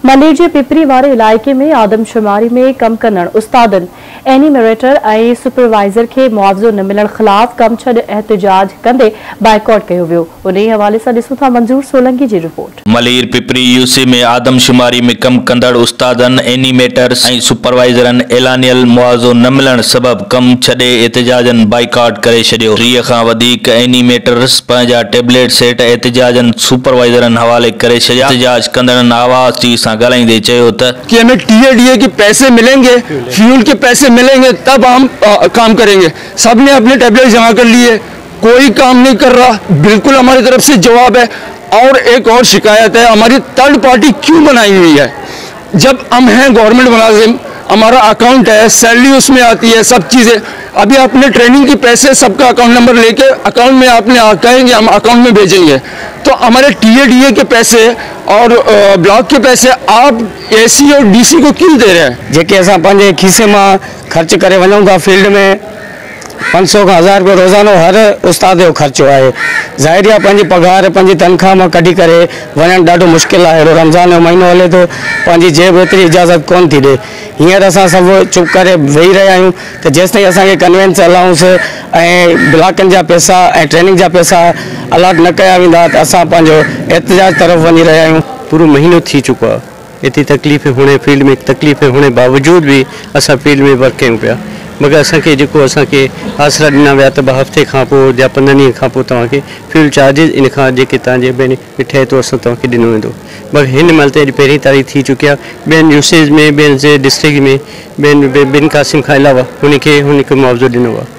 मलेर जे पिपरी वारे इलाइक़े में आदमशुमारी में कम करण उस्तादन एनिमरेटर ऐं सुपरवाइज़र के मुआवज़ो न मिलण ख़िलाफ़ कम छॾ एहतजाज कंदे बाइकॉट कयो वियो। उन हवाले सां ॾिसूं था मंजूर सोलंकी जी रिपोर्ट। मलेर पिपरी यूसी में आदमशुमारी में कम कंदड़ उस्तादन एनिमेटर्स ऐं सुपरवाइज़रनि एलानियल मुआवज़ो न मिलण सबब कम छॾे एहतजाजन बाइकॉट करे छॾियो। 30 खां वधीक एनिमेटर्स पंहिंजा टेबलेट सेट एहतजाजन सुपरवाइज़रनि हवाले करे छॾिया। एहतजाज कंदड़नि आवाज़ टी सां ॻाल्हाईंदे चयो त कि हमें टीएडीए के पैसे मिलेंगे, फ्यूल के पैसे मिलेंगे तब हम काम करेंगे। सबने अपने टेबलेट जमा कर लिए, कोई काम नहीं कर रहा। बिल्कुल हमारी तरफ से जवाब है। और एक और शिकायत है, हमारी थर्ड पार्टी क्यों बनाई हुई है? जब हम हैं गवर्नमेंट मुलाजिम, हमारा अकाउंट है, सैलरी उसमें आती है, सब चीज़ें। अभी आपने ट्रेनिंग के पैसे सबका अकाउंट नंबर लेके अकाउंट में आपने कहेंगे हम अकाउंट में भेजेंगे, तो हमारे टीएडीए के पैसे और ब्लॉक के पैसे आप एसी और डीसी को क्यों दे रहे हैं? जेके असां पंहिंजे खीसे में खर्च करे वञूं था फील्ड में 500 खां 1000 रुपया रोज़ानो हर उस्ताद जो खर्चो है। ज़ाहिर आहे पंहिंजी पगार पंहिंजी तनख़्वाह में कढी करे वञणु ॾाढो मुश्किल है। रमज़ान जो महीनो हले तो पंहिंजी जेब एतिरी इजाज़त कोन थी ॾे। हींअर असां सभु चुप करे वेही रहिया आहियूं त जेसिताईं असांखे कन्वेंस अलाउंस ऐं ब्लॉकनि जा पैसा ऐं ट्रेनिंग जा पैसा अलाट न कया वेंदा त असां पंहिंजो एहतजाज तरफ़ वञी रहिया आहियूं। पूरो महीनो थी चुको आहे, एतिरी तकलीफ़ होने फील्ड में तकलीफ़ होने बावजूद भी असां फील्ड में वर्क कयूं पिया। मगर असांखे जेको असांखे आसरा ॾिना विया त 2 हफ़्ते खां पोइ या 15 ॾींहं खां पोइ तव्हांखे फील्ड चार्जिस इन खां जेके तव्हांजे ॿियनि ठहे थो असां तव्हांखे ॾिनो वेंदो। मगर हिन महिल त पहिरीं तारीख़ थी चुकी आहे। ॿियनि यूसेज में ॿियनि जे डिस्ट्रिक्ट में ॿियनि कासिम खां अलावा हुनखे मुआवज़ो ॾिनो आहे।